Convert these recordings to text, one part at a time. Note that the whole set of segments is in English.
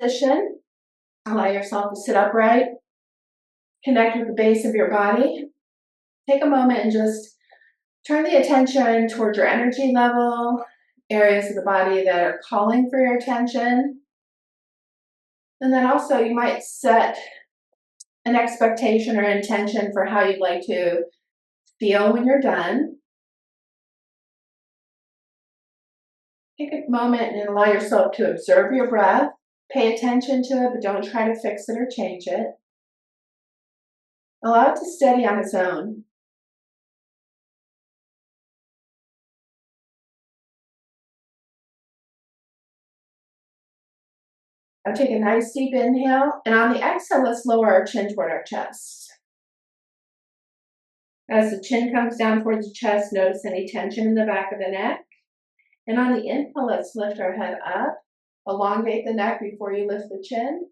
position. Allow yourself to sit upright. Connect with the base of your body. Take a moment and just turn the attention towards your energy level, areas of the body that are calling for your attention. And then also you might set an expectation or intention for how you'd like to feel when you're done. Take a moment and allow yourself to observe your breath. Pay attention to it, but don't try to fix it or change it. Allow it to steady on its own. Now take a nice deep inhale, and on the exhale, let's lower our chin toward our chest. As the chin comes down towards the chest, notice any tension in the back of the neck. And on the inhale, let's lift our head up. Elongate the neck before you lift the chin.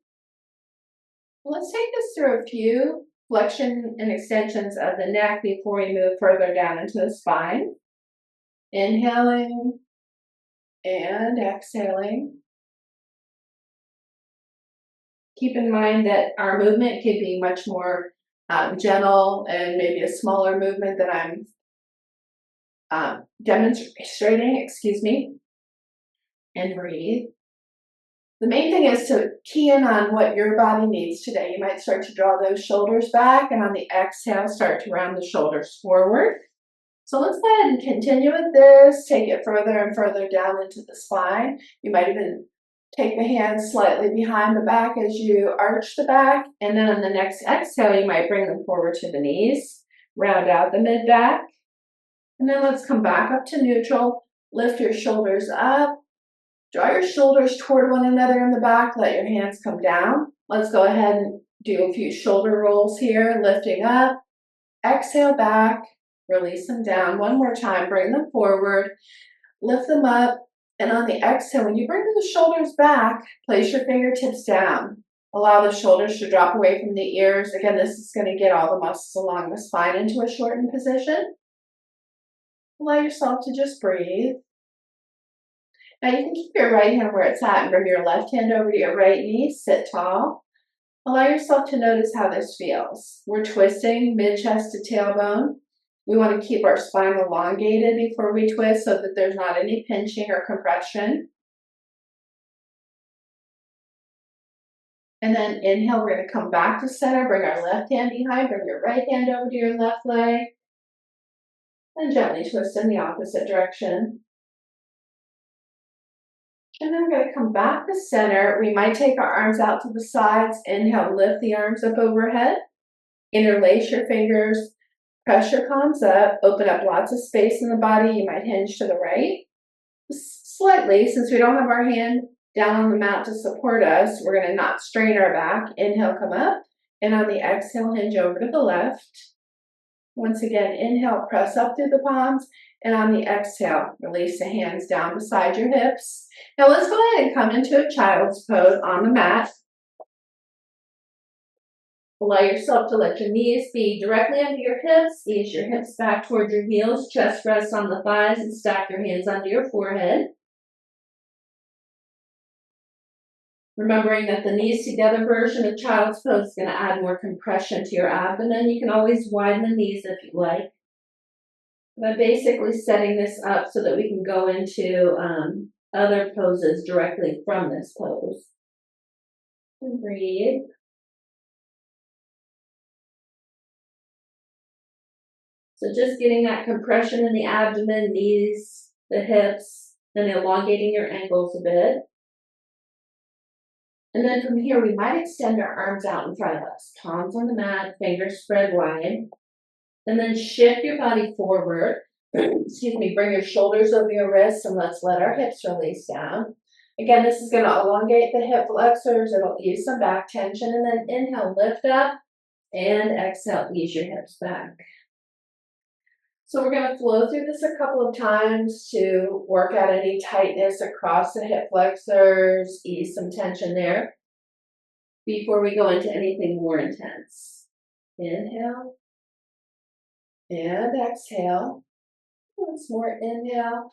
Let's take this through a few flexion and extensions of the neck before we move further down into the spine. Inhaling and exhaling. Keep in mind that our movement can be much more gentle and maybe a smaller movement that I'm demonstrating, and breathe. The main thing is to key in on what your body needs today. You might start to draw those shoulders back, and on the exhale, start to round the shoulders forward. So let's go ahead and continue with this. Take it further and further down into the spine. You might even take the hands slightly behind the back as you arch the back, and then on the next exhale, you might bring them forward to the knees, round out the mid-back, and then let's come back up to neutral. Lift your shoulders up. Draw your shoulders toward one another in the back. Let your hands come down. Let's go ahead and do a few shoulder rolls here, lifting up. Exhale back. Release them down. One more time. Bring them forward. Lift them up. And on the exhale, when you bring the shoulders back, place your fingertips down. Allow the shoulders to drop away from the ears. Again, this is going to get all the muscles along the spine into a shortened position. Allow yourself to just breathe. Now you can keep your right hand where it's at and bring your left hand over to your right knee. Sit tall. Allow yourself to notice how this feels. We're twisting mid-chest to tailbone. We want to keep our spine elongated before we twist so that there's not any pinching or compression. And then inhale, we're going to come back to center. Bring our left hand behind. Bring your right hand over to your left leg. And gently twist in the opposite direction. And then we're going to come back to center. We might take our arms out to the sides. Inhale, lift the arms up overhead. Interlace your fingers. Press your palms up. Open up lots of space in the body. You might hinge to the right. Slightly, since we don't have our hand down on the mat to support us, we're going to not strain our back. Inhale, come up. And on the exhale, hinge over to the left. Once again, inhale, press up through the palms. And on the exhale, release the hands down beside your hips. Now let's go ahead and come into a child's pose on the mat. Allow yourself to let your knees be directly under your hips. Ease your hips back toward your heels. Chest rests on the thighs and stack your hands under your forehead. Remembering that the knees together version of child's pose is going to add more compression to your abdomen. You can always widen the knees if you like. But I'm basically setting this up so that we can go into other poses directly from this pose. And breathe. So just getting that compression in the abdomen, knees, the hips, and elongating your ankles a bit. And then from here, we might extend our arms out in front of us. Palms on the mat, fingers spread wide. And then shift your body forward. Bring your shoulders over your wrists, and let's let our hips release down. Again, this is going to elongate the hip flexors. It'll ease some back tension. And then inhale, lift up, and exhale, ease your hips back. So we're going to flow through this a couple of times to work out any tightness across the hip flexors, ease some tension there before we go into anything more intense. Inhale and exhale. Once more, inhale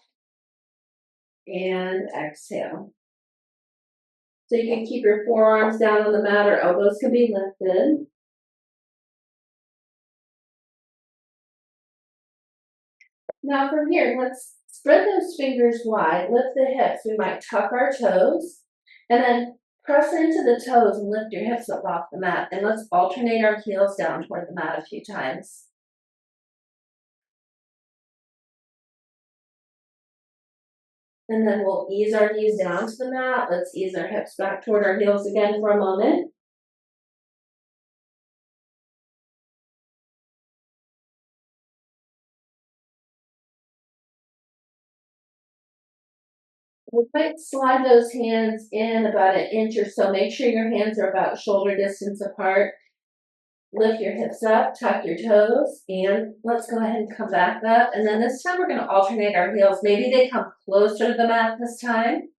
and exhale. So you can keep your forearms down on the mat or elbows can be lifted. Now from here, let's spread those fingers wide, lift the hips. We might tuck our toes and then press into the toes and lift your hips up off the mat. And let's alternate our heels down toward the mat a few times. And then we'll ease our knees down to the mat. Let's ease our hips back toward our heels again for a moment. We might slide those hands in about an inch or so. Make sure your hands are about shoulder distance apart. Lift your hips up, tuck your toes, and let's go ahead and come back up. And then this time we're going to alternate our heels. Maybe they come closer to the mat this time.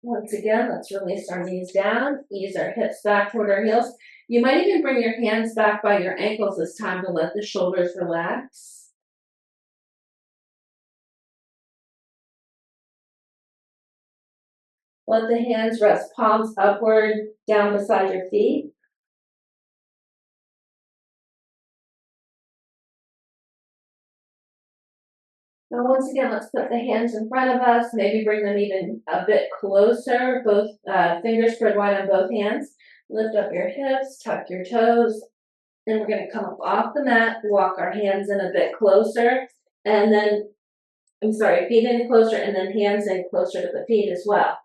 Once again, let's release our knees down, ease our hips back toward our heels. You might even bring your hands back by your ankles this time to let the shoulders relax. Let the hands rest palms upward down beside your feet. Now once again, let's put the hands in front of us, maybe bring them even a bit closer, both fingers spread wide on both hands. Lift up your hips, tuck your toes, and we're going to come up off the mat, walk our hands in a bit closer, and then, feet in closer, and then hands in closer to the feet as well.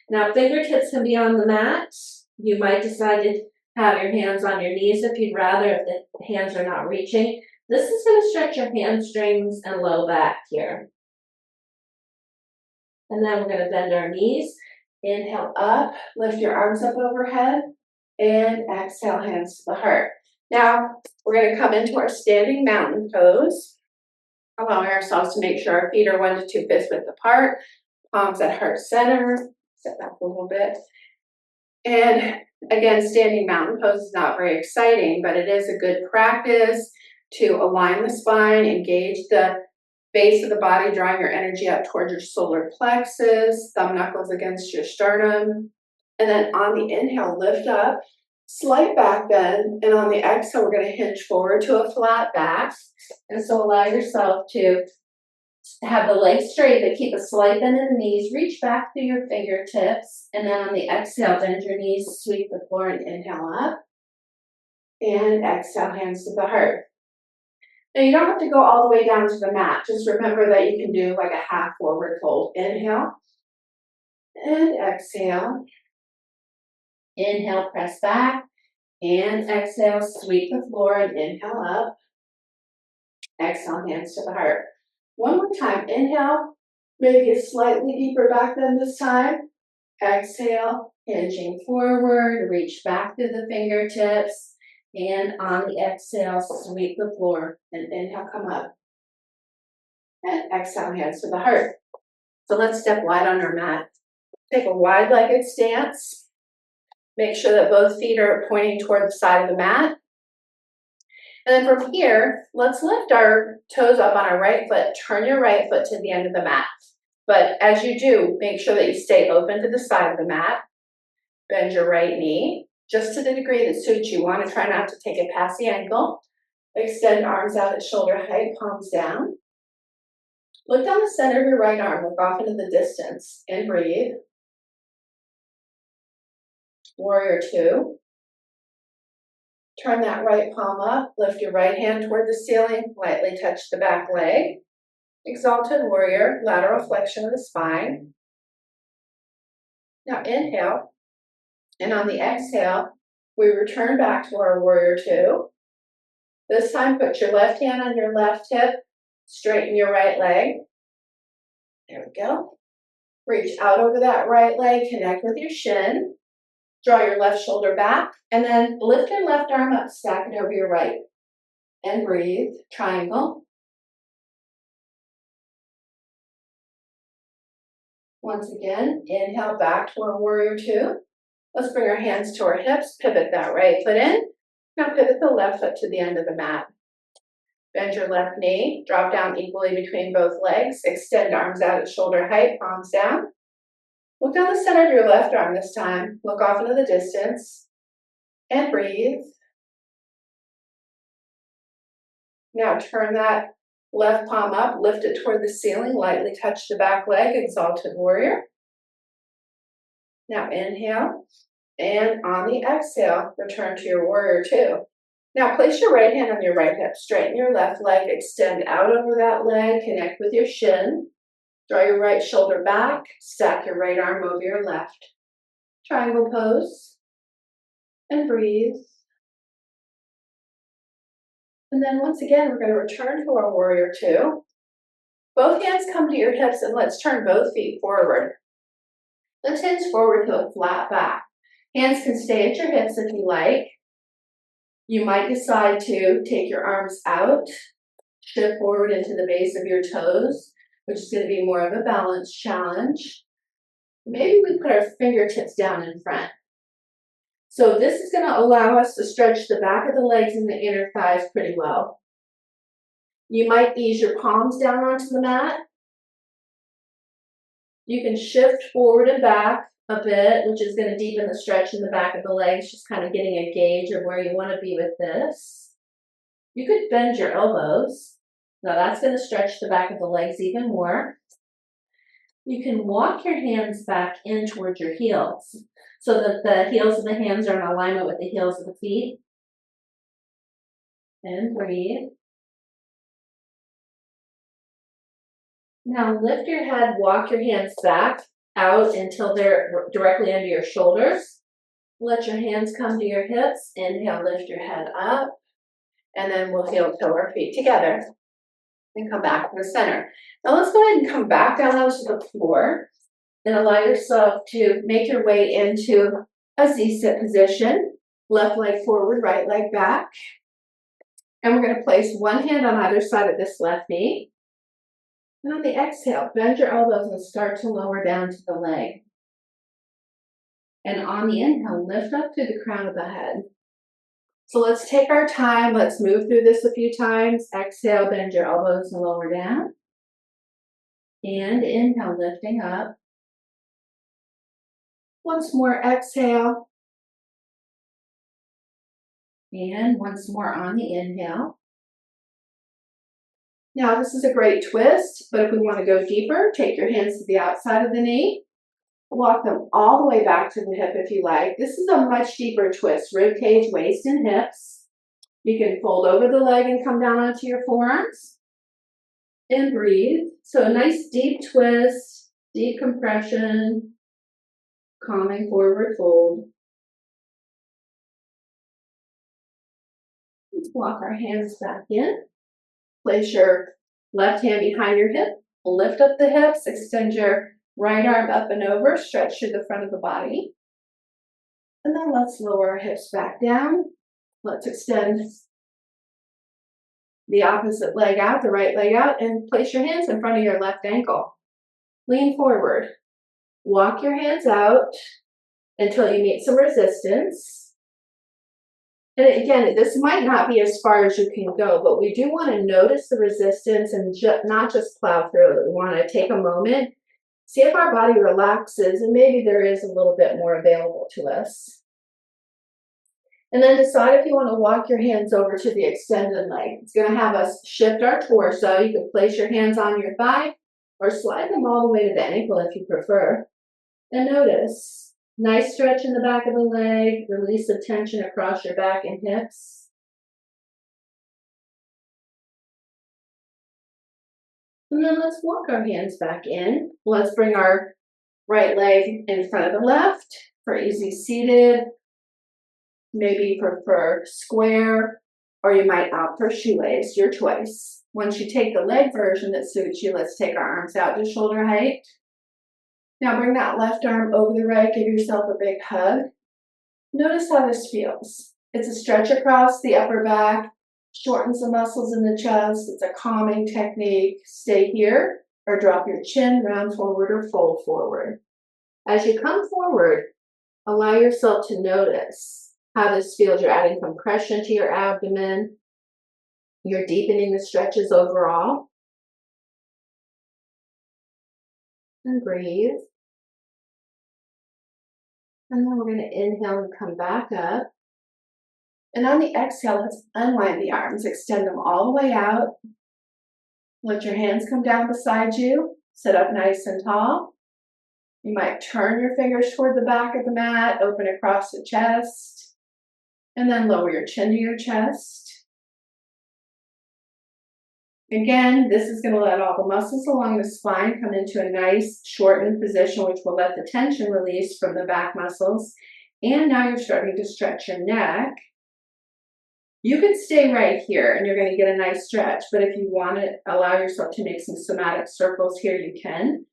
Now fingertips can be on the mat. You might decide to have your hands on your knees if you'd rather, if the hands are not reaching. This is going to stretch your hamstrings and low back here. And then we're going to bend our knees. Inhale up, lift your arms up overhead, and exhale, hands to the heart. Now we're going to come into our standing mountain pose, allowing ourselves to make sure our feet are 1 to 2 fist width apart, palms at heart center. Step back a little bit. And again, standing mountain pose is not very exciting, but it is a good practice to align the spine, engage the base of the body, drawing your energy up towards your solar plexus, thumb knuckles against your sternum. And then on the inhale, lift up, slight back bend. And on the exhale, we're going to hinge forward to a flat back. And so allow yourself to have the legs straight, but keep a slight bend in the knees. Reach back through your fingertips. And then on the exhale, bend your knees, sweep the floor, and inhale up. And exhale, hands to the heart. Now you don't have to go all the way down to the mat. Just remember that you can do like a half forward fold. Inhale. And exhale. Inhale, press back. And exhale, sweep the floor and inhale up. Exhale, hands to the heart. One more time. Inhale, maybe a slightly deeper back bend this time. Exhale, hinging forward, reach back through the fingertips. And on the exhale, sweep the floor and inhale, come up. And exhale, hands to the heart. So let's step wide on our mat. Take a wide-legged stance. Make sure that both feet are pointing toward the side of the mat. And then from here, let's lift our toes up on our right foot. Turn your right foot to the end of the mat. But as you do, make sure that you stay open to the side of the mat. Bend your right knee, just to the degree that suits you. Want to try not to take it past the ankle. Extend arms out at shoulder height, palms down. Look down the center of your right arm. Look off into the distance and breathe. Warrior two. Turn that right palm up. Lift your right hand toward the ceiling. Lightly touch the back leg. Exalted warrior, lateral flexion of the spine. Now inhale. And on the exhale, we return back to our warrior two. This time, put your left hand on your left hip. Straighten your right leg. There we go. Reach out over that right leg. Connect with your shin. Draw your left shoulder back. And then lift your left arm up. Stack it over your right. And breathe. Triangle. Once again, inhale back to our warrior two. Let's bring our hands to our hips. Pivot that right foot in. Now pivot the left foot to the end of the mat. Bend your left knee, drop down equally between both legs, extend arms out at shoulder height, palms down. Look down the center of your left arm this time. Look off into the distance and breathe. Now turn that left palm up, lift it toward the ceiling, lightly touch the back leg, exalted warrior. Now inhale, and on the exhale, return to your warrior two. Now place your right hand on your right hip, straighten your left leg, extend out over that leg, connect with your shin, draw your right shoulder back, stack your right arm over your left. Triangle pose, and breathe. And then once again, we're going to return to our warrior two. Both hands come to your hips and let's turn both feet forward. Let's hinge forward to a flat back. Hands can stay at your hips if you like. You might decide to take your arms out, shift forward into the base of your toes, which is going to be more of a balance challenge. Maybe we put our fingertips down in front. So this is going to allow us to stretch the back of the legs and the inner thighs pretty well. You might ease your palms down onto the mat. You can shift forward and back a bit, which is going to deepen the stretch in the back of the legs, just kind of getting a gauge of where you want to be with this. You could bend your elbows. Now that's going to stretch the back of the legs even more. You can walk your hands back in towards your heels so that the heels of the hands are in alignment with the heels of the feet. And breathe. Now lift your head, walk your hands back out until they're directly under your shoulders. Let your hands come to your hips. Inhale, lift your head up. And then we'll heel toe our feet together. And come back to the center. Now let's go ahead and come back down onto the floor. And allow yourself to make your way into a Z-sit position. Left leg forward, right leg back. And we're going to place one hand on either side of this left knee. And on the exhale, bend your elbows and start to lower down to the leg. And on the inhale, lift up through the crown of the head. So let's take our time. Let's move through this a few times. Exhale, bend your elbows and lower down. And inhale, lifting up. Once more, exhale. And once more on the inhale. Now this is a great twist, but if we want to go deeper, take your hands to the outside of the knee. Walk them all the way back to the hip if you like. This is a much deeper twist. Rib cage, waist, and hips. You can fold over the leg and come down onto your forearms. And breathe. So a nice deep twist, deep compression, calming forward fold. Let's walk our hands back in. Place your left hand behind your hip. Lift up the hips. Extend your right arm up and over. Stretch through the front of the body. And then let's lower our hips back down. Let's extend the opposite leg out, the right leg out, and place your hands in front of your left ankle. Lean forward. Walk your hands out until you meet some resistance. And again, this might not be as far as you can go, but we do want to notice the resistance and not just plow through it. We want to take a moment, see if our body relaxes, and maybe there is a little bit more available to us. And then decide if you want to walk your hands over to the extended leg. It's going to have us shift our torso. You can place your hands on your thigh or slide them all the way to the ankle if you prefer. And notice. Nice stretch in the back of the leg. Release the tension across your back and hips. And then let's walk our hands back in. Let's bring our right leg in front of the left for easy seated. Maybe you prefer square, or you might opt for shoelace, your choice. Once you take the leg version that suits you, let's take our arms out to shoulder height. Now bring that left arm over the right, give yourself a big hug. Notice how this feels. It's a stretch across the upper back, shortens the muscles in the chest. It's a calming technique. Stay here or drop your chin, round forward or fold forward. As you come forward, allow yourself to notice how this feels. You're adding compression to your abdomen. You're deepening the stretches overall. And breathe. And then we're going to inhale and come back up. And on the exhale, let's unwind the arms, extend them all the way out. Let your hands come down beside you. Sit up nice and tall. You might turn your fingers toward the back of the mat, open across the chest, and then lower your chin to your chest. Again, this is going to let all the muscles along the spine come into a nice shortened position, which will let the tension release from the back muscles. And now you're starting to stretch your neck. You can stay right here and you're going to get a nice stretch, but if you want to allow yourself to make some somatic circles here, you can.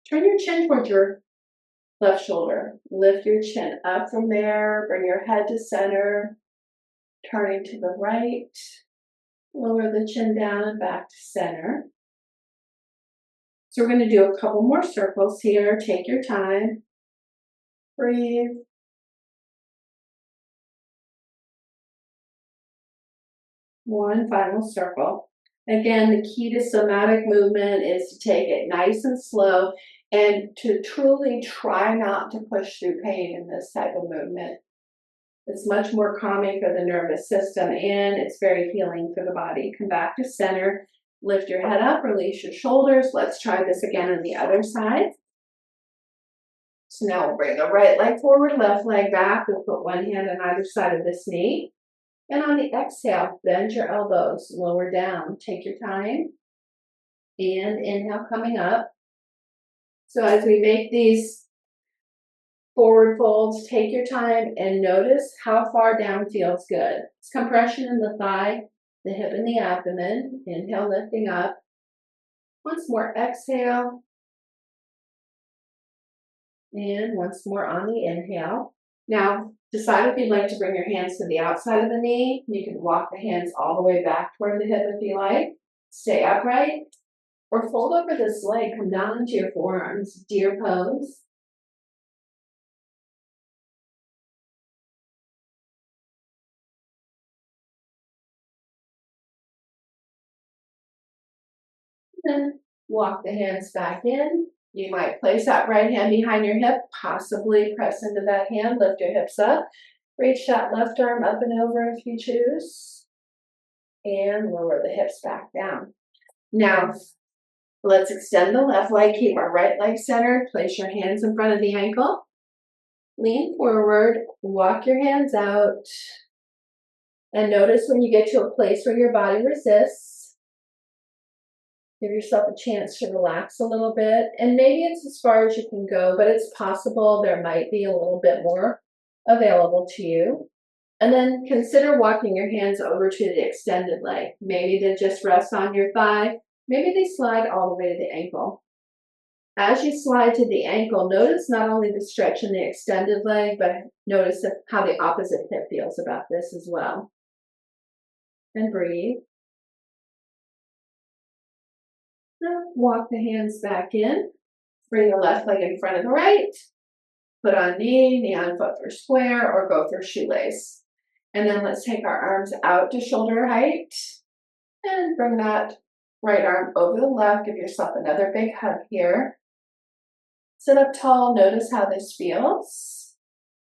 Turn your chin towards your left shoulder. Lift your chin up from there, bring your head to center, turning to the right. Lower the chin down and back to center. So we're going to do a couple more circles here. Take your time. Breathe. One final circle. Again, the key to somatic movement is to take it nice and slow and to truly try not to push through pain in this type of movement. It's much more calming for the nervous system and it's very healing for the body. Come back to center, lift your head up, release your shoulders. Let's try this again on the other side. So now we'll bring the right leg forward, left leg back. We'll put one hand on either side of this knee. And on the exhale, bend your elbows, lower down. Take your time. And inhale, coming up. So as we make these forward folds, take your time and notice how far down feels good. It's compression in the thigh, the hip, and the abdomen. Inhale, lifting up. Once more, exhale. And once more on the inhale. Now, decide if you'd like to bring your hands to the outside of the knee. You can walk the hands all the way back toward the hip if you like. Stay upright. Or fold over this leg, come down into your forearms, deer pose. Then walk the hands back in. You might place that right hand behind your hip, possibly press into that hand, lift your hips up. Reach that left arm up and over if you choose. And lower the hips back down. Now, let's extend the left leg, keep our right leg centered. Place your hands in front of the ankle. Lean forward, walk your hands out. And notice when you get to a place where your body resists, give yourself a chance to relax a little bit. And maybe it's as far as you can go, but it's possible there might be a little bit more available to you. And then consider walking your hands over to the extended leg. Maybe they just rest on your thigh. Maybe they slide all the way to the ankle. As you slide to the ankle, notice not only the stretch in the extended leg, but notice how the opposite hip feels about this as well. And breathe. Now walk the hands back in. Bring the left leg in front of the right. Put on knee, knee on foot for square, or go for shoelace. And then let's take our arms out to shoulder height. And bring that right arm over the left. Give yourself another big hug here. Sit up tall. Notice how this feels.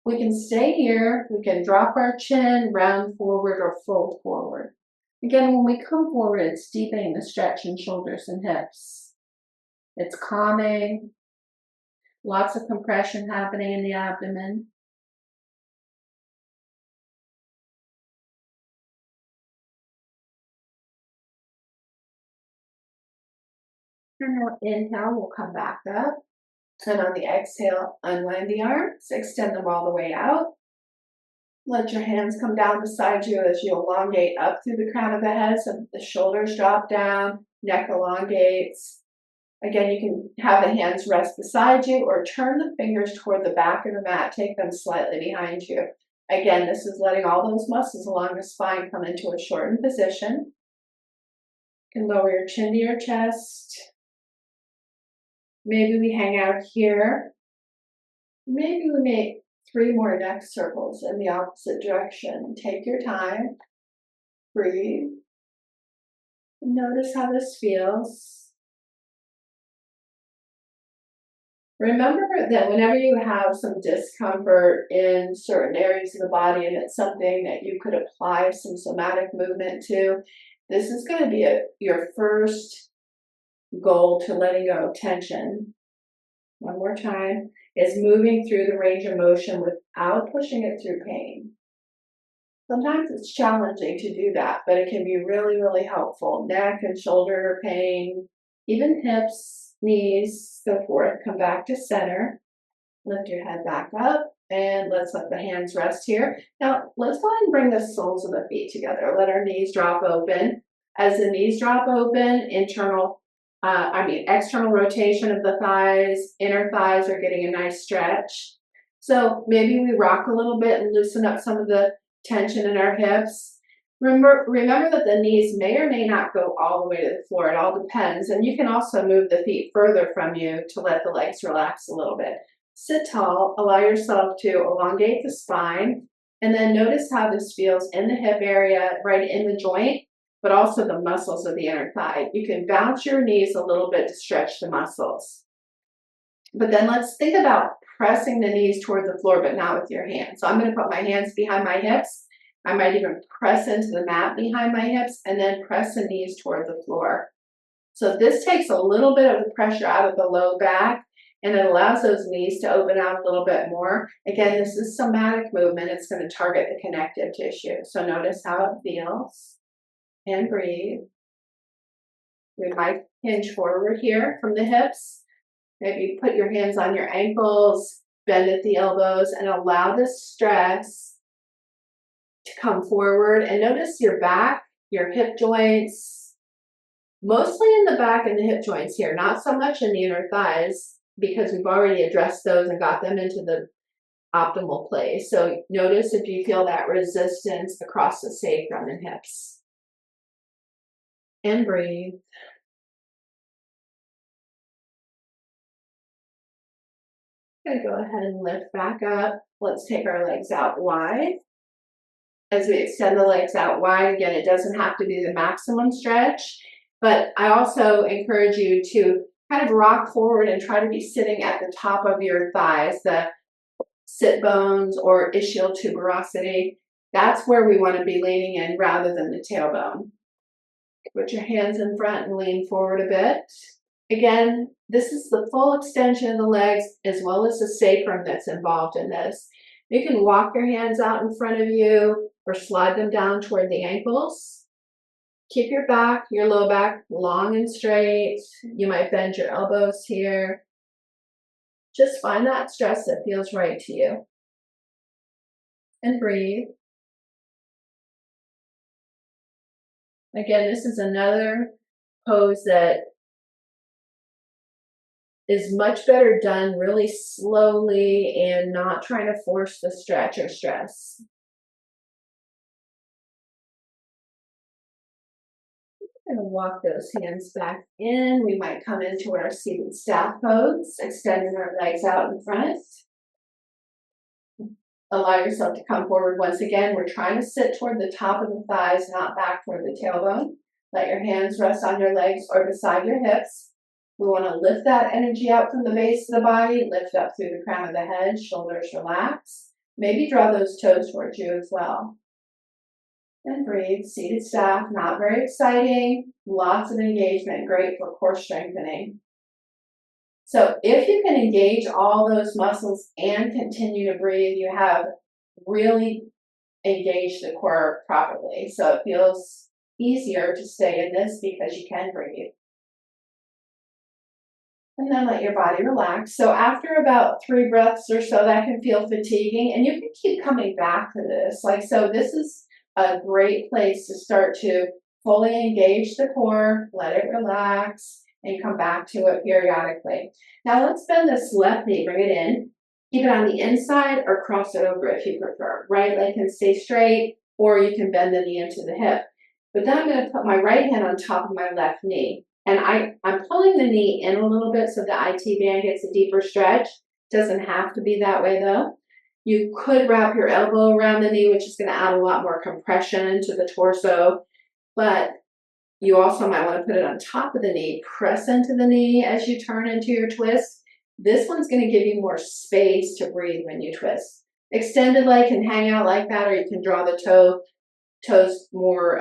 We can stay here. We can drop our chin, round forward, or fold forward. Again, when we come forward, it's deepening the stretch in shoulders and hips. It's calming. Lots of compression happening in the abdomen. And now inhale, we'll come back up. And on the exhale, unwind the arms, extend them all the way out. Let your hands come down beside you as you elongate up through the crown of the head so the shoulders drop down, neck elongates. Again, you can have the hands rest beside you or turn the fingers toward the back of the mat. Take them slightly behind you. Again, this is letting all those muscles along the spine come into a shortened position. You can lower your chin to your chest. Maybe we hang out here. Maybe we make 3 more neck circles in the opposite direction. Take your time. Breathe. Notice how this feels. Remember that whenever you have some discomfort in certain areas of the body and it's something that you could apply some somatic movement to, this is going to be your first goal to letting go of tension. One more time, is moving through the range of motion without pushing it through pain. Sometimes it's challenging to do that, but it can be really, really helpful. Neck and shoulder pain, even hips, knees, so forth. Come back to center. Lift your head back up, and let's let the hands rest here. Now, let's go ahead and bring the soles of the feet together. Let our knees drop open. As the knees drop open, external rotation of the thighs, inner thighs are getting a nice stretch. So maybe we rock a little bit and loosen up some of the tension in our hips. Remember that the knees may or may not go all the way to the floor. It all depends. And you can also move the feet further from you to let the legs relax a little bit. Sit tall, allow yourself to elongate the spine, and then notice how this feels in the hip area, right in the joint, but also the muscles of the inner thigh. You can bounce your knees a little bit to stretch the muscles. But then let's think about pressing the knees toward the floor, but not with your hands. So I'm going to put my hands behind my hips. I might even press into the mat behind my hips and then press the knees toward the floor. So this takes a little bit of the pressure out of the low back, and it allows those knees to open out a little bit more. Again, this is somatic movement. It's going to target the connective tissue. So notice how it feels and breathe. We might hinge forward here from the hips. Maybe put your hands on your ankles, bend at the elbows, and allow the stress to come forward. And notice your back, your hip joints, mostly in the back and the hip joints here, not so much in the inner thighs because we've already addressed those and got them into the optimal place. So notice if you feel that resistance across the sacrum and hips. And breathe. Gonna go ahead and lift back up. Let's take our legs out wide. As we extend the legs out wide, again, it doesn't have to be the maximum stretch, but I also encourage you to kind of rock forward and try to be sitting at the top of your thighs, the sit bones or ischial tuberosity. That's where we want to be leaning in rather than the tailbone. Put your hands in front and lean forward a bit. Again, this is the full extension of the legs as well as the sacrum that's involved in this. You can walk your hands out in front of you or slide them down toward the ankles. Keep your back, your low back long and straight. You might bend your elbows here. Just find that stress that feels right to you. And breathe. Again, this is another pose that is much better done really slowly and not trying to force the stretch or stress. I'm going to walk those hands back in. We might come into our seated staff pose, extending our legs out in front. Allow yourself to come forward once again. We're trying to sit toward the top of the thighs, not back toward the tailbone. Let your hands rest on your legs or beside your hips. We want to lift that energy out from the base of the body, lift up through the crown of the head, shoulders relax. Maybe draw those toes towards you as well. And breathe. Seated staff, not very exciting. Lots of engagement, great for core strengthening. So if you can engage all those muscles and continue to breathe, you have really engaged the core properly. So it feels easier to stay in this because you can breathe. And then let your body relax. So after about 3 breaths or so, that can feel fatiguing, and you can keep coming back to this. So this is a great place to start to fully engage the core, let it relax, and come back to it periodically. Now let's bend this left knee, bring it in. Keep it on the inside or cross it over if you prefer. Right leg can stay straight, or you can bend the knee into the hip. But then I'm going to put my right hand on top of my left knee. And I'm pulling the knee in a little bit so the IT band gets a deeper stretch. Doesn't have to be that way though. You could wrap your elbow around the knee, which is going to add a lot more compression to the torso. But You also might want to put it on top of the knee. Press into the knee as you turn into your twist. This one's going to give you more space to breathe when you twist. Extended leg can hang out like that, or you can draw the toes more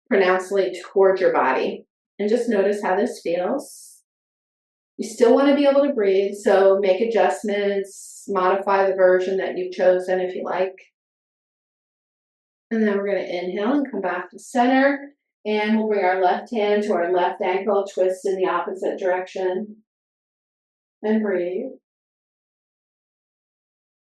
pronouncedly towards your body. And just notice how this feels. You still want to be able to breathe, so make adjustments, modify the version that you've chosen if you like. And then we're going to inhale and come back to center. And we'll bring our left hand to our left ankle, twist in the opposite direction. And breathe.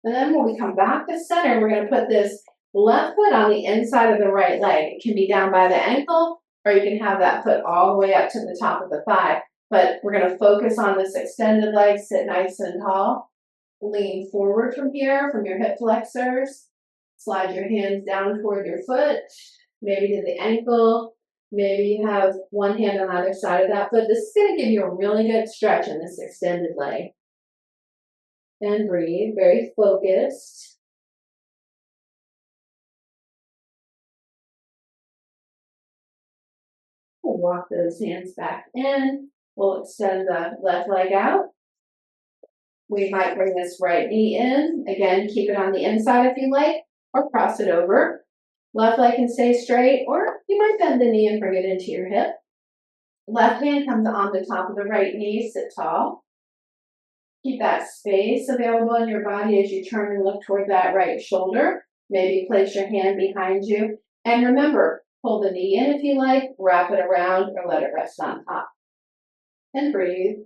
And then when we come back to center, we're going to put this left foot on the inside of the right leg. It can be down by the ankle, or you can have that foot all the way up to the top of the thigh. But we're going to focus on this extended leg, sit nice and tall. Lean forward from here, from your hip flexors. Slide your hands down toward your foot, maybe to the ankle. Maybe you have one hand on either side of that foot. This is going to give you a really good stretch in this extended leg. And breathe, very focused. We'll walk those hands back in. We'll extend the left leg out. We might bring this right knee in. Again, keep it on the inside if you like, or cross it over. Left leg can stay straight, or you might bend the knee and bring it into your hip. Left hand comes on the top of the right knee, sit tall. Keep that space available in your body as you turn and look toward that right shoulder. Maybe place your hand behind you. And remember, pull the knee in if you like, wrap it around, or let it rest on top. And breathe.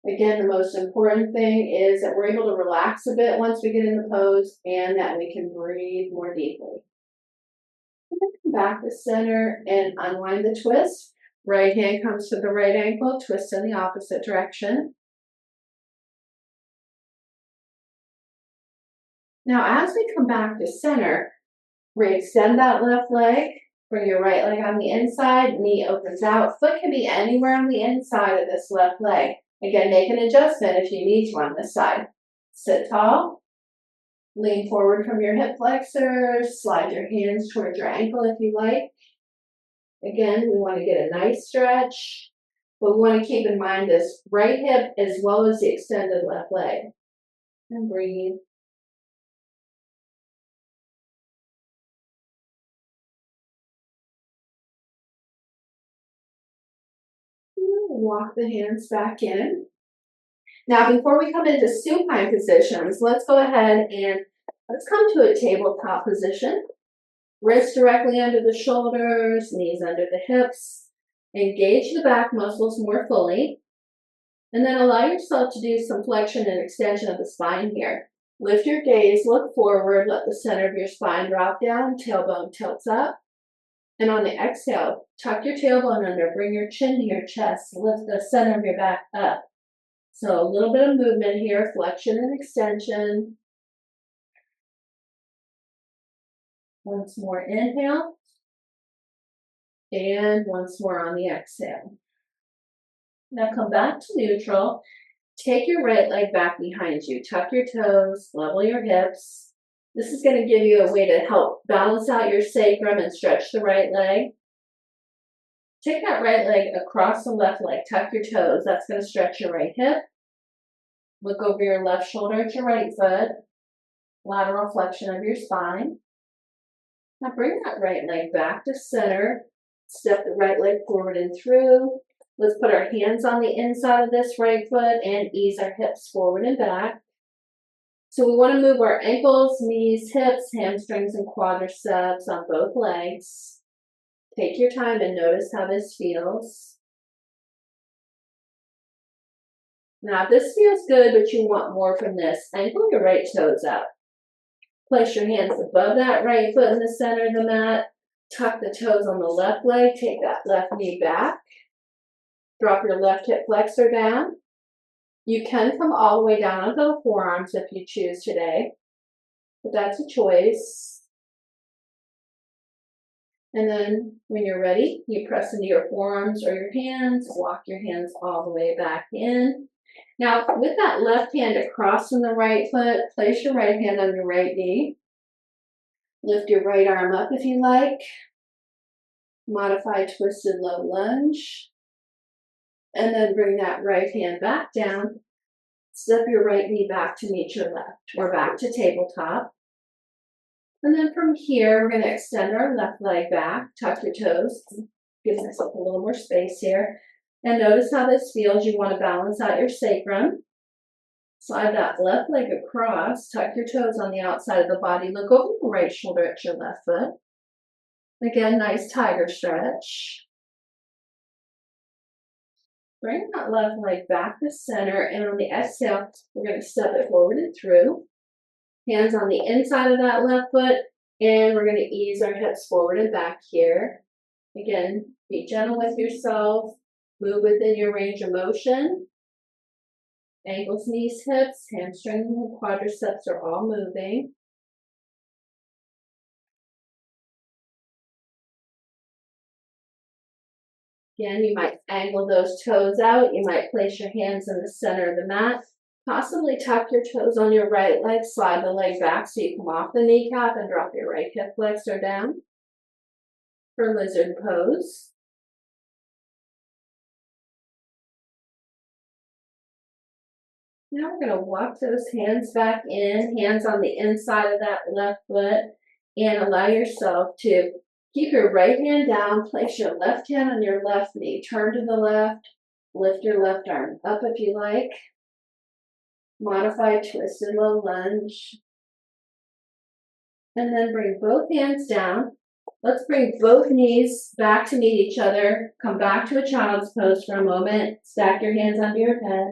Again, the most important thing is that we're able to relax a bit once we get in the pose, and that we can breathe more deeply. And then come back to center and unwind the twist. Right hand comes to the right ankle, twist in the opposite direction. Now, as we come back to center, re-extend that left leg, bring your right leg on the inside, knee opens out. Foot can be anywhere on the inside of this left leg. Again, make an adjustment if you need to on this side. Sit tall, lean forward from your hip flexors, slide your hands towards your ankle if you like. Again, we want to get a nice stretch, but we want to keep in mind this right hip as well as the extended left leg. And breathe. Walk the hands back in. Now, before we come into supine positions, let's go ahead and let's come to a tabletop position. Wrists directly under the shoulders, knees under the hips. Engage the back muscles more fully. And then allow yourself to do some flexion and extension of the spine here. Lift your gaze, look forward, let the center of your spine drop down, tailbone tilts up. And on the exhale, tuck your tailbone under, bring your chin to your chest, lift the center of your back up. So a little bit of movement here, flexion and extension. Once more, inhale. And once more on the exhale. Now come back to neutral. Take your right leg back behind you. Tuck your toes, level your hips. This is going to give you a way to help balance out your sacrum and stretch the right leg. Take that right leg across the left leg. Tuck your toes. That's going to stretch your right hip. Look over your left shoulder at your right foot. Lateral flexion of your spine. Now bring that right leg back to center. Step the right leg forward and through. Let's put our hands on the inside of this right foot and ease our hips forward and back. So we want to move our ankles, knees, hips, hamstrings, and quadriceps on both legs. Take your time and notice how this feels. Now, if this feels good, but you want more from this, ankle your right toes up. Place your hands above that right foot in the center of the mat. Tuck the toes on the left leg. Take that left knee back. Drop your left hip flexor down. You can come all the way down onto the forearms if you choose today, but that's a choice. And then when you're ready, you press into your forearms or your hands, walk your hands all the way back in. Now, with that left hand across from the right foot, place your right hand on your right knee. Lift your right arm up if you like. Modified twisted low lunge. And then bring that right hand back down. Step your right knee back to meet your left. We're back to tabletop. And then from here, we're going to extend our left leg back, tuck your toes, give myself a little more space here. And notice how this feels. You want to balance out your sacrum. Slide that left leg across, tuck your toes on the outside of the body. Look over your right shoulder at your left foot. Again, nice tiger stretch. Bring that left leg back to center, and on the exhale, we're going to step it forward and through. Hands on the inside of that left foot, and we're going to ease our hips forward and back here. Again, be gentle with yourself. Move within your range of motion. Ankles, knees, hips, hamstrings, and quadriceps are all moving. Again, you might angle those toes out. You might place your hands in the center of the mat. Possibly tuck your toes on your right leg. Slide the leg back so you come off the kneecap and drop your right hip flexor down for lizard pose. Now we're going to walk those hands back in, hands on the inside of that left foot, and allow yourself to keep your right hand down, place your left hand on your left knee, turn to the left, lift your left arm up if you like. Modified twisted low lunge. And then bring both hands down. Let's bring both knees back to meet each other. Come back to a child's pose for a moment. Stack your hands under your head.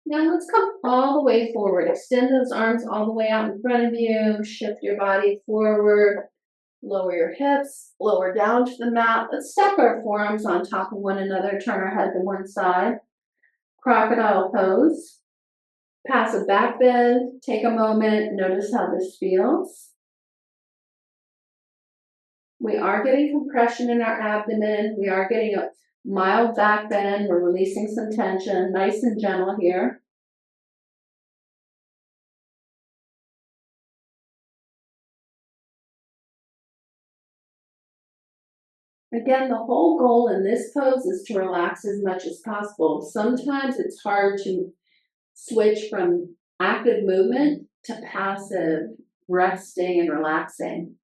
Now let's come all the way forward. Extend those arms all the way out in front of you. Shift your body forward. Lower your hips. Lower down to the mat. Let's stack our forearms on top of one another. Turn our head to one side. Crocodile pose. Passive back bend. Take a moment. Notice how this feels. We are getting compression in our abdomen. We are getting a mild back bend. We're releasing some tension. Nice and gentle here. Again, the whole goal in this pose is to relax as much as possible. Sometimes it's hard to switch from active movement to passive resting and relaxing.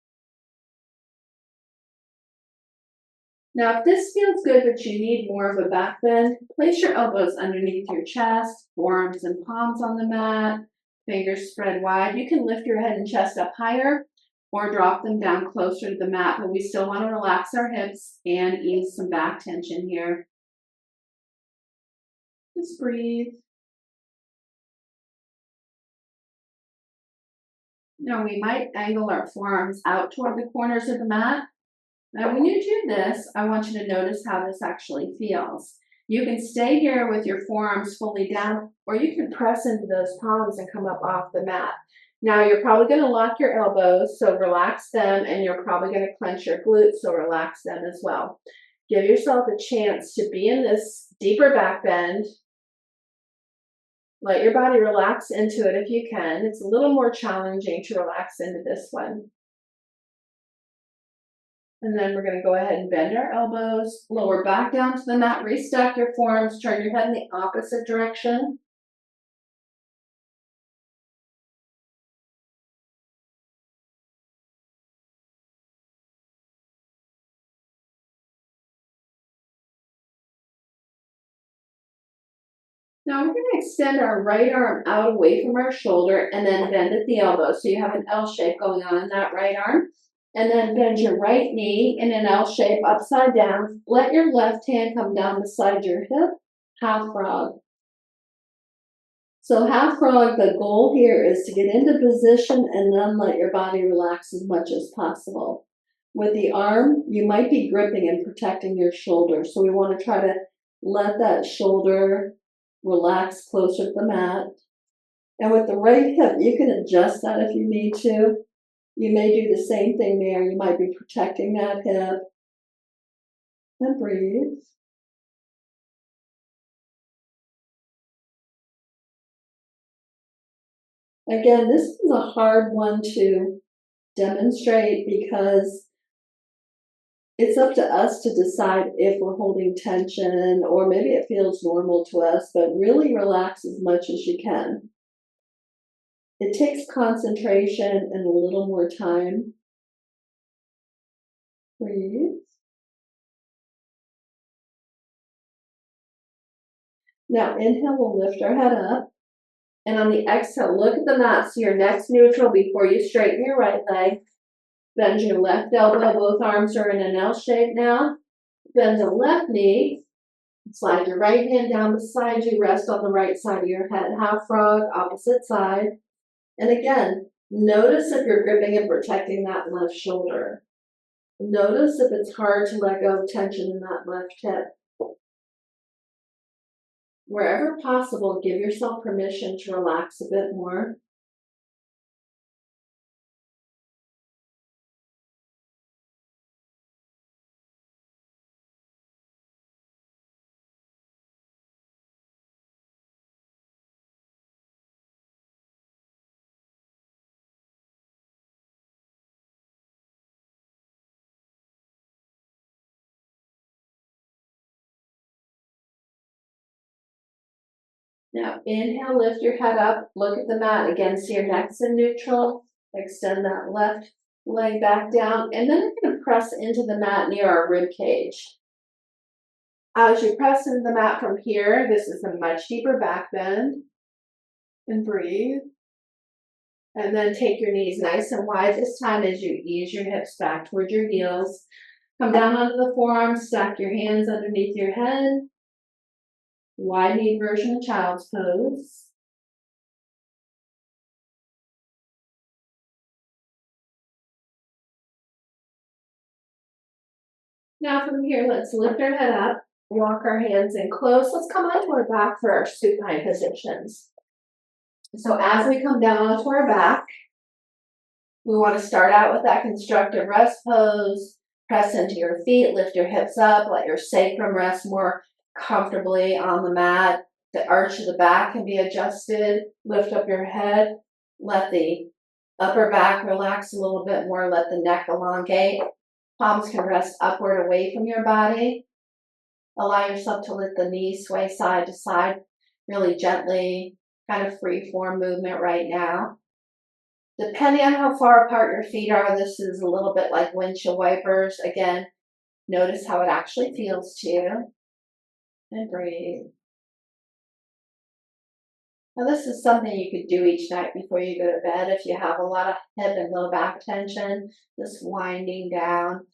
Now, if this feels good, but you need more of a back bend, place your elbows underneath your chest, forearms and palms on the mat, fingers spread wide. You can lift your head and chest up higher or drop them down closer to the mat, but we still want to relax our hips and ease some back tension here. Just breathe. Now, we might angle our forearms out toward the corners of the mat. Now, when you do this, I want you to notice how this actually feels. You can stay here with your forearms fully down, or you can press into those palms and come up off the mat. Now, you're probably going to lock your elbows, so relax them, and you're probably going to clench your glutes, so relax them as well. Give yourself a chance to be in this deeper back bend. Let your body relax into it if you can. It's a little more challenging to relax into this one. And then we're going to go ahead and bend our elbows, lower back down to the mat, restack your forearms, turn your head in the opposite direction. Now we're going to extend our right arm out away from our shoulder and then bend at the elbow. So you have an L shape going on in that right arm. And then bend your right knee in an L shape upside down. Let your left hand come down beside your hip, half frog. So half frog, the goal here is to get into position and then let your body relax as much as possible. With the arm, you might be gripping and protecting your shoulder. So we want to try to let that shoulder relax closer to the mat. And with the right hip, you can adjust that if you need to. You may do the same thing there. You might be protecting that hip. And breathe. Again, this is a hard one to demonstrate because it's up to us to decide if we're holding tension, or maybe it feels normal to us, but really relax as much as you can. It takes concentration and a little more time. Breathe. Now inhale, we'll lift our head up. And on the exhale, look at the mat so your neck's neutral before you straighten your right leg. Bend your left elbow, both arms are in an L shape now. Bend the left knee. Slide your right hand down beside you, rest on the right side of your head. Half frog, opposite side. And again, notice if you're gripping and protecting that left shoulder. Notice if it's hard to let go of tension in that left hip. Wherever possible, give yourself permission to relax a bit more. Now inhale, lift your head up, look at the mat again, so your neck's in neutral. Extend that left leg back down, and then we're going to press into the mat near our rib cage. As you press into the mat from here, this is a much deeper back bend. And breathe. And then take your knees nice and wide this time as you ease your hips back toward your heels. Come down onto the forearms, stack your hands underneath your head. Wide knee version of child's pose. Now from here, let's lift our head up, walk our hands in close. Let's come onto our back for our supine positions. So as we come down onto our back, we want to start out with that constructive rest pose. Press into your feet, lift your hips up, let your sacrum rest more comfortably on the mat. The arch of the back can be adjusted. Lift up your head. Let the upper back relax a little bit more. Let the neck elongate. Palms can rest upward away from your body. Allow yourself to let the knees sway side to side really gently, kind of free form movement right now. Depending on how far apart your feet are, this is a little bit like windshield wipers. Again, notice how it actually feels to you. And breathe. Now this is something you could do each night before you go to bed if you have a lot of hip and low back tension, just winding down.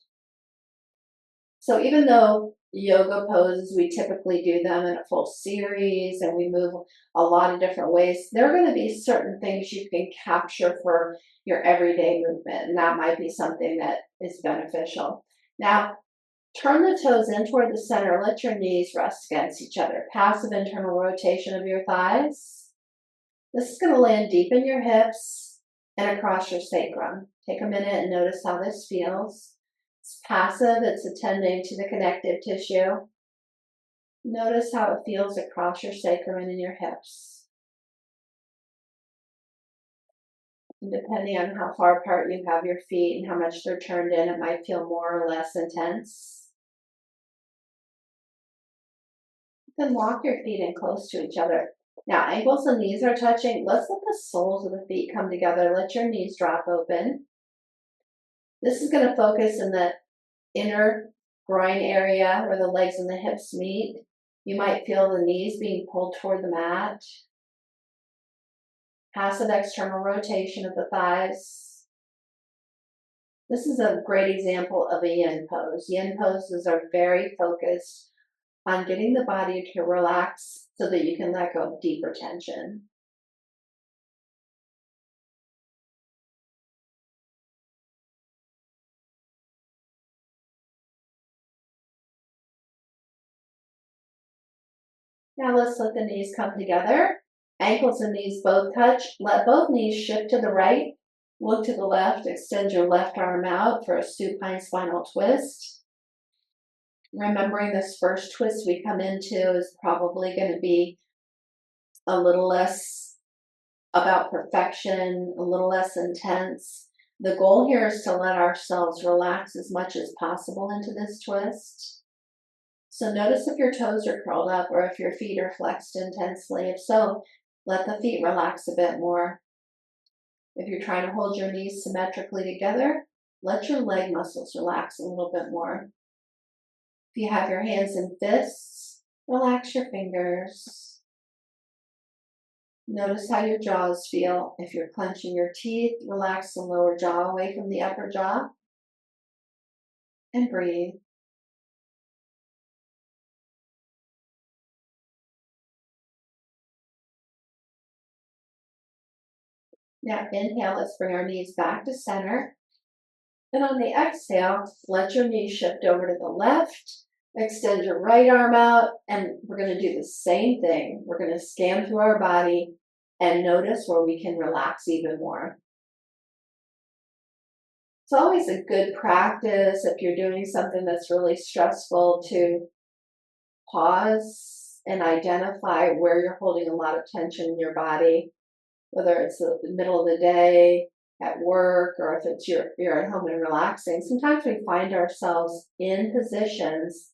So even though yoga poses, we typically do them in a full series and we move a lot of different ways, there are going to be certain things you can capture for your everyday movement, and that might be something that is beneficial. Now, turn the toes in toward the center. Let your knees rest against each other. Passive internal rotation of your thighs. This is going to land deep in your hips and across your sacrum. Take a minute and notice how this feels. It's passive, it's attending to the connective tissue. Notice how it feels across your sacrum and in your hips. And depending on how far apart you have your feet and how much they're turned in, it might feel more or less intense. Then walk your feet in close to each other. Now, ankles and knees are touching. Let's let the soles of the feet come together. Let your knees drop open. This is going to focus in the inner groin area where the legs and the hips meet. You might feel the knees being pulled toward the mat. Passive external rotation of the thighs. This is a great example of a yin pose. Yin poses are very focused on getting the body to relax so that you can let go of deeper tension. Now let's let the knees come together. Ankles and knees both touch. Let both knees shift to the right. Look to the left. Extend your left arm out for a supine spinal twist. Remembering this first twist we come into is probably going to be a little less about perfection, a little less intense. The goal here is to let ourselves relax as much as possible into this twist. So notice if your toes are curled up or if your feet are flexed intensely. If so, let the feet relax a bit more. If you're trying to hold your knees symmetrically together, let your leg muscles relax a little bit more. If you have your hands in fists, relax your fingers. Notice how your jaws feel. If you're clenching your teeth, relax the lower jaw away from the upper jaw. And breathe. Now inhale, let's bring our knees back to center. And on the exhale, let your knees shift over to the left. Extend your right arm out, and we're going to do the same thing. We're going to scan through our body and notice where we can relax even more. It's always a good practice if you're doing something that's really stressful to pause and identify where you're holding a lot of tension in your body, whether it's the middle of the day, at work, or if it's you're at home and relaxing. Sometimes we find ourselves in positions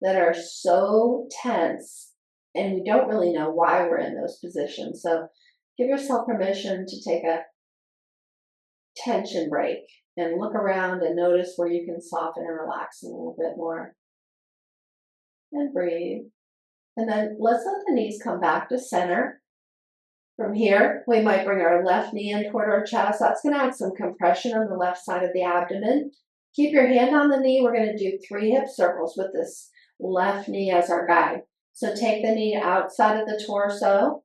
that are so tense and we don't really know why we're in those positions. So give yourself permission to take a tension break and look around and notice where you can soften and relax a little bit more. And breathe. And then let's let the knees come back to center. From here, we might bring our left knee in toward our chest. That's going to add some compression on the left side of the abdomen. Keep your hand on the knee. We're going to do 3 hip circles with this left knee as our guide. So take the knee outside of the torso.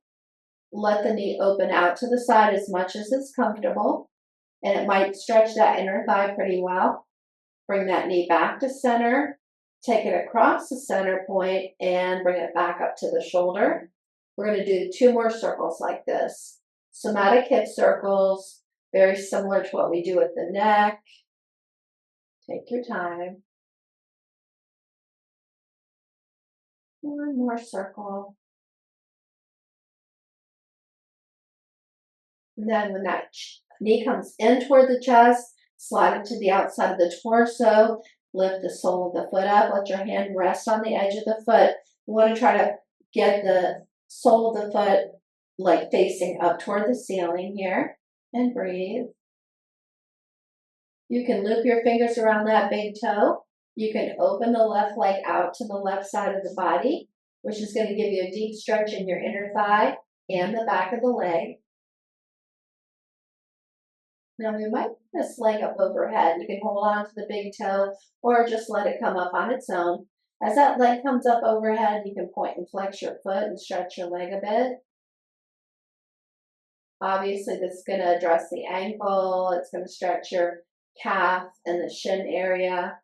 Let the knee open out to the side as much as it's comfortable. And it might stretch that inner thigh pretty well. Bring that knee back to center. Take it across the center point and bring it back up to the shoulder. We're going to do 2 more circles like this. Somatic hip circles, very similar to what we do with the neck. Take your time. 1 more circle. And then when that knee comes in toward the chest, slide it to the outside of the torso. Lift the sole of the foot up. Let your hand rest on the edge of the foot. We want to try to get the sole of the foot like facing up toward the ceiling here. And breathe. You can loop your fingers around that big toe. You can open the left leg out to the left side of the body, which is going to give you a deep stretch in your inner thigh and the back of the leg. Now we might put this leg up overhead. You can hold on to the big toe or just let it come up on its own. As that leg comes up overhead, you can point and flex your foot and stretch your leg a bit. Obviously, this is going to address the ankle. It's going to stretch your calf and the shin area.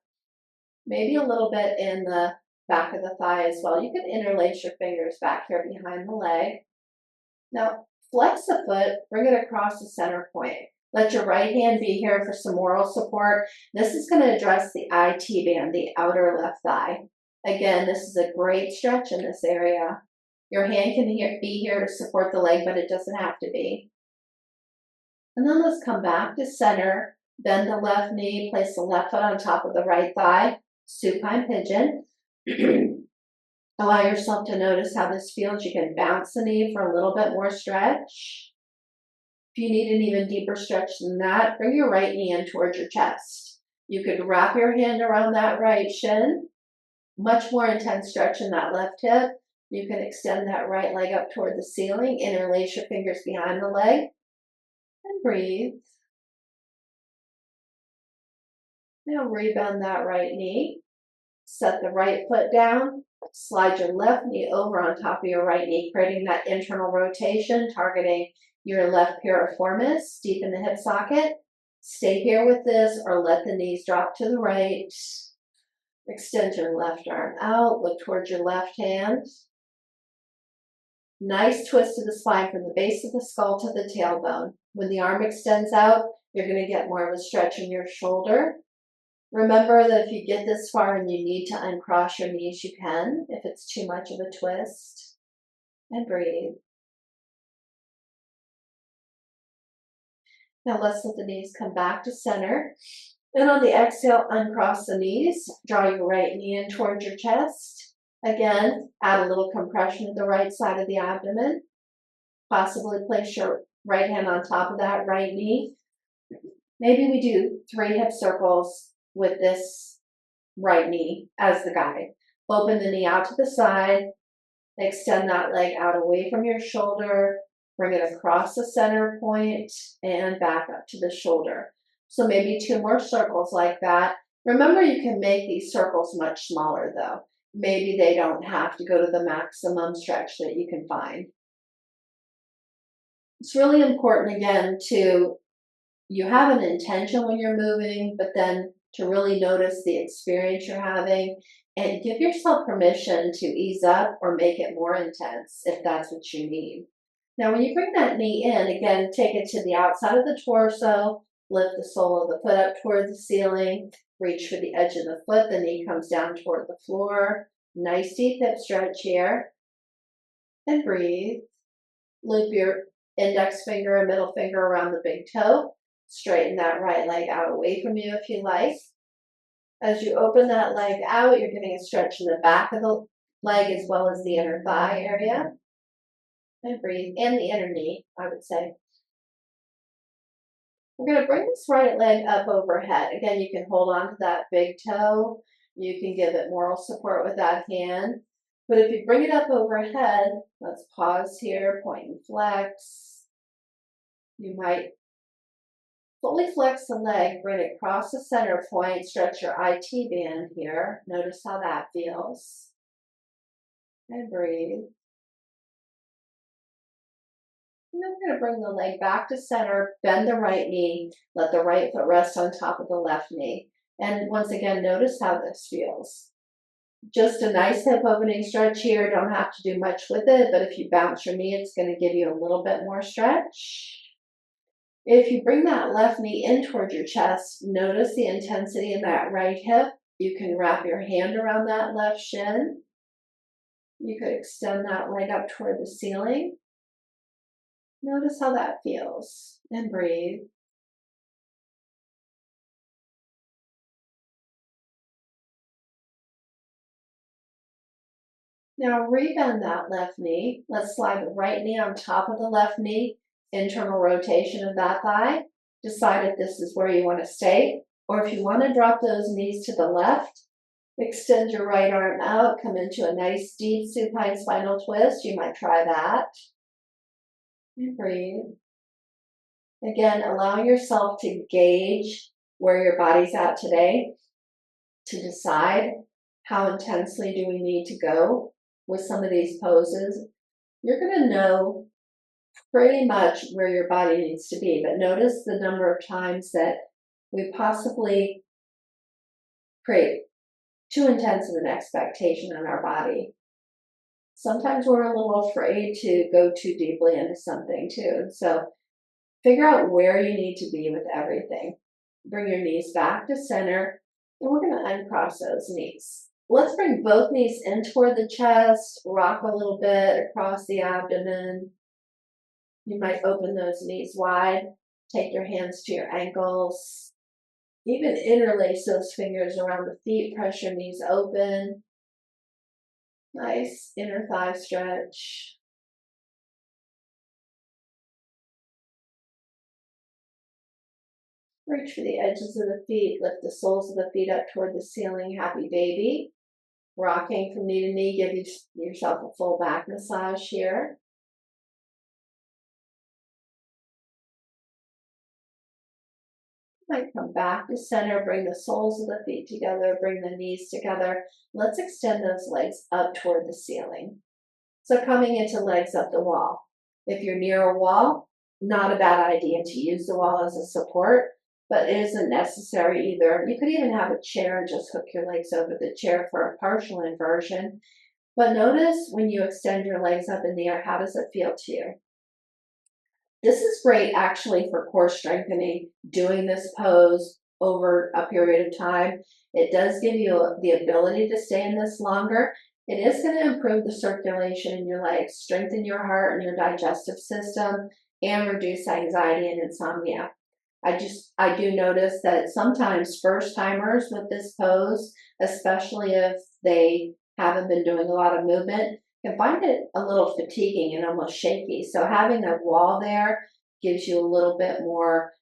Maybe a little bit in the back of the thigh as well. You can interlace your fingers back here behind the leg. Now, flex the foot, bring it across the center point. Let your right hand be here for some moral support. This is going to address the IT band, the outer left thigh. Again, this is a great stretch in this area. Your hand can be here to support the leg, but it doesn't have to be. And then let's come back to center. Bend the left knee, place the left foot on top of the right thigh. Supine pigeon. Allow yourself to notice how this feels. You can bounce the knee for a little bit more stretch. If you need an even deeper stretch than that, bring your right knee in towards your chest. You could wrap your hand around that right shin. Much more intense stretch in that left hip. You can extend that right leg up toward the ceiling. Interlace your fingers behind the leg. And breathe. Now rebend that right knee. Set the right foot down. Slide your left knee over on top of your right knee, creating that internal rotation, targeting your left piriformis, deep in the hip socket. Stay here with this or let the knees drop to the right. Extend your left arm out. Look towards your left hand. Nice twist to the spine from the base of the skull to the tailbone. When the arm extends out, you're going to get more of a stretch in your shoulder. Remember that if you get this far and you need to uncross your knees, you can, if it's too much of a twist. And breathe. Now let's let the knees come back to center. And on the exhale, uncross the knees. Draw your right knee in towards your chest. Again, add a little compression to the right side of the abdomen. Possibly place your right hand on top of that right knee. Maybe we do 3 hip circles with this right knee as the guide. Open the knee out to the side. Extend that leg out away from your shoulder. Bring it across the center point and back up to the shoulder. So maybe 2 more circles like that. Remember, you can make these circles much smaller though. Maybe they don't have to go to the maximum stretch that you can find. It's really important, again, you have an intention when you're moving, but then to really notice the experience you're having and give yourself permission to ease up or make it more intense if that's what you need. Now, when you bring that knee in, again, take it to the outside of the torso, lift the sole of the foot up toward the ceiling, reach for the edge of the foot, the knee comes down toward the floor. Nice deep hip stretch here. And breathe. Loop your index finger and middle finger around the big toe. Straighten that right leg out away from you if you like. As you open that leg out, you're getting a stretch in the back of the leg as well as the inner thigh area. And breathe. And the inner knee, I would say. We're going to bring this right leg up overhead. Again, you can hold on to that big toe. You can give it moral support with that hand. But if you bring it up overhead, let's pause here, point and flex. You might fully flex the leg, bring it across the center point, stretch your IT band here. Notice how that feels. And breathe. And then we're going to bring the leg back to center, bend the right knee, let the right foot rest on top of the left knee. And once again, notice how this feels. Just a nice hip opening stretch here. Don't have to do much with it, but if you bounce your knee, it's going to give you a little bit more stretch. If you bring that left knee in toward your chest, notice the intensity in that right hip. You can wrap your hand around that left shin. You could extend that leg up toward the ceiling. Notice how that feels and breathe. Now rebend that left knee. Let's slide the right knee on top of the left knee. Internal rotation of that thigh. Decide if this is where you want to stay, or if you want to drop those knees to the left, extend your right arm out, come into a nice deep supine spinal twist. You might try that. And breathe. Again, allowing yourself to gauge where your body's at today to decide how intensely do we need to go with some of these poses. You're going to know pretty much where your body needs to be, but notice the number of times that we possibly create too intense of an expectation on our body. Sometimes we're a little afraid to go too deeply into something too. So figure out where you need to be with everything. Bring your knees back to center, and we're going to uncross those knees. Let's bring both knees in toward the chest, rock a little bit across the abdomen. You might open those knees wide, take your hands to your ankles, even interlace those fingers around the feet, press your knees open. Nice inner thigh stretch. Reach for the edges of the feet, lift the soles of the feet up toward the ceiling, happy baby. Rocking from knee to knee, give yourself a full back massage here. Might come back to center, bring the soles of the feet together, bring the knees together. Let's extend those legs up toward the ceiling. So coming into legs up the wall. If you're near a wall, not a bad idea to use the wall as a support, but it isn't necessary either. You could even have a chair and just hook your legs over the chair for a partial inversion. But notice when you extend your legs up in the air, how does it feel to you? This is great actually for core strengthening, doing this pose over a period of time. It does give you the ability to stay in this longer. It is going to improve the circulation in your legs, strengthen your heart and your digestive system, and reduce anxiety and insomnia. I do notice that sometimes first timers with this pose, especially if they haven't been doing a lot of movement, can find it a little fatiguing and almost shaky. So having a wall there gives you a little bit more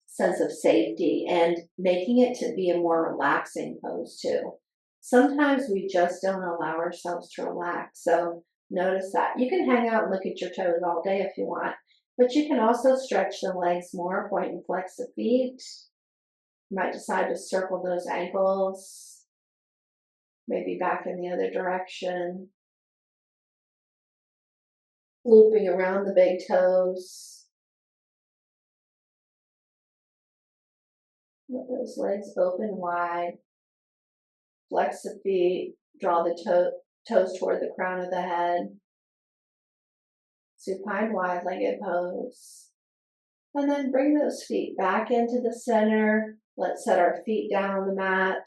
sense of safety and making it to be a more relaxing pose too. Sometimes we just don't allow ourselves to relax. So notice that. You can hang out and look at your toes all day if you want, but you can also stretch the legs more, point and flex the feet. You might decide to circle those ankles, maybe back in the other direction, looping around the big toes. Let those legs open wide. Flex the feet, draw the toes toward the crown of the head. Supine wide-legged pose. And then bring those feet back into the center. Let's set our feet down on the mat.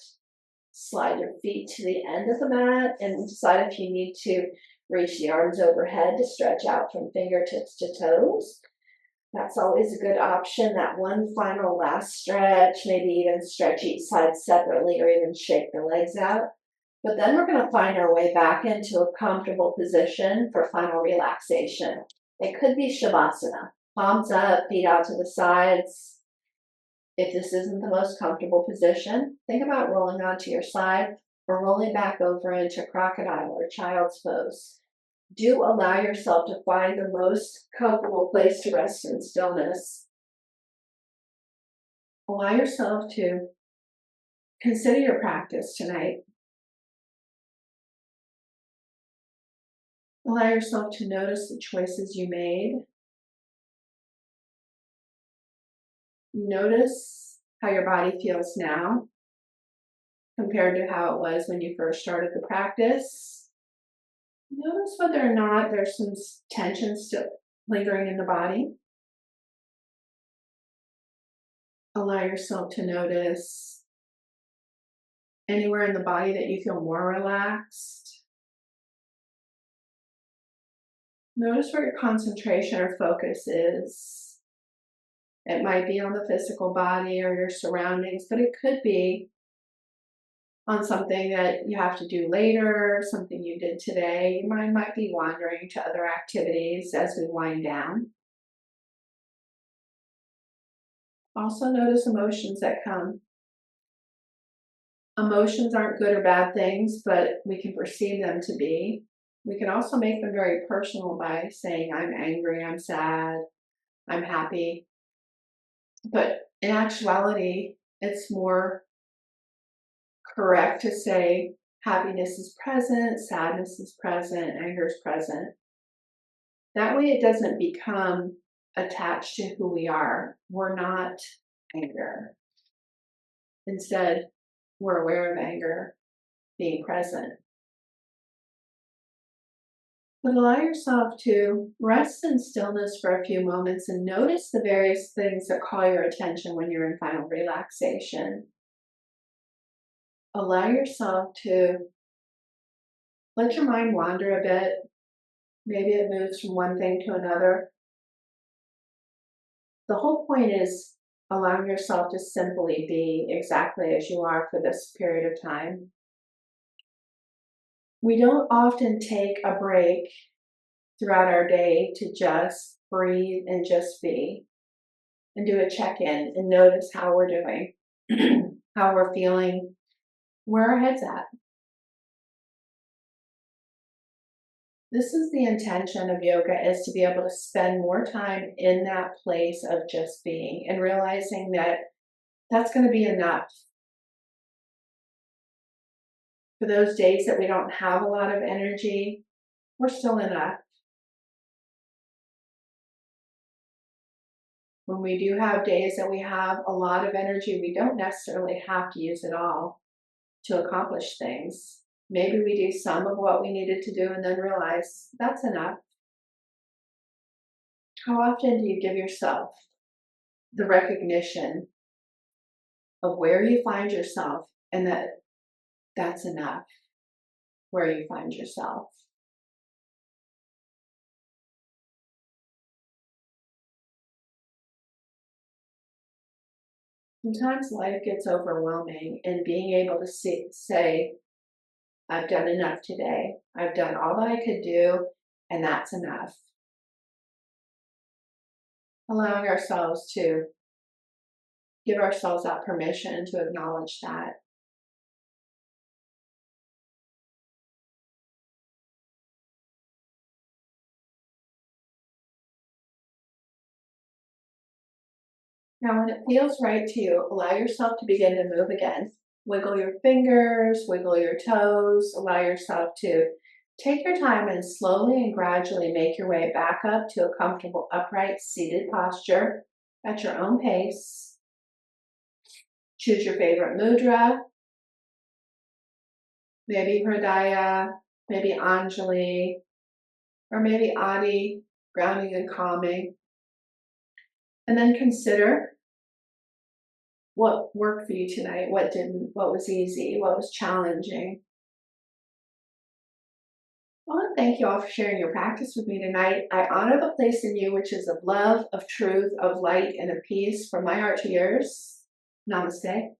Slide your feet to the end of the mat and decide if you need to reach the arms overhead to stretch out from fingertips to toes. That's always a good option. That one final last stretch, maybe even stretch each side separately or even shake the legs out. But then we're going to find our way back into a comfortable position for final relaxation. It could be Shavasana. Palms up, feet out to the sides. If this isn't the most comfortable position, think about rolling onto your side or rolling back over into crocodile or child's pose. Do allow yourself to find the most comfortable place to rest in stillness. Allow yourself to consider your practice tonight. Allow yourself to notice the choices you made. Notice how your body feels now compared to how it was when you first started the practice. Notice whether or not there's some tension still lingering in the body. Allow yourself to notice anywhere in the body that you feel more relaxed. Notice where your concentration or focus is. It might be on the physical body or your surroundings, but it could be on something that you have to do later, something you did today. Your mind might be wandering to other activities as we wind down. Also notice emotions that come. Emotions aren't good or bad things, but we can perceive them to be. We can also make them very personal by saying, I'm angry, I'm sad, I'm happy. But in actuality, it's more correct to say happiness is present, sadness is present, anger is present. That way it doesn't become attached to who we are. We're not anger. Instead, we're aware of anger being present. But allow yourself to rest in stillness for a few moments and notice the various things that call your attention when you're in final relaxation. Allow yourself to let your mind wander a bit. Maybe it moves from one thing to another. The whole point is allowing yourself to simply be exactly as you are for this period of time. We don't often take a break throughout our day to just breathe and just be and do a check-in and notice how we're doing, how we're feeling, where our head's at. This is the intention of yoga, is to be able to spend more time in that place of just being and realizing that that's going to be enough. For those days that we don't have a lot of energy, we're still enough. When we do have days that we have a lot of energy, we don't necessarily have to use it all to accomplish things. Maybe we do some of what we needed to do and then realize that's enough. How often do you give yourself the recognition of where you find yourself and that that's enough where you find yourself? Sometimes life gets overwhelming, and being able to say, I've done enough today. I've done all that I could do, and that's enough. Allowing ourselves to give ourselves that permission to acknowledge that. Now, when it feels right to you, allow yourself to begin to move again. Wiggle your fingers, wiggle your toes, allow yourself to take your time and slowly and gradually make your way back up to a comfortable upright seated posture at your own pace. Choose your favorite mudra, maybe Hridaya, maybe Anjali, or maybe Adi, grounding and calming. And then consider what worked for you tonight, what didn't, what was easy, what was challenging. I want to thank you all for sharing your practice with me tonight. I honor the place in you, which is of love, of truth, of light, and of peace, from my heart to yours. Namaste.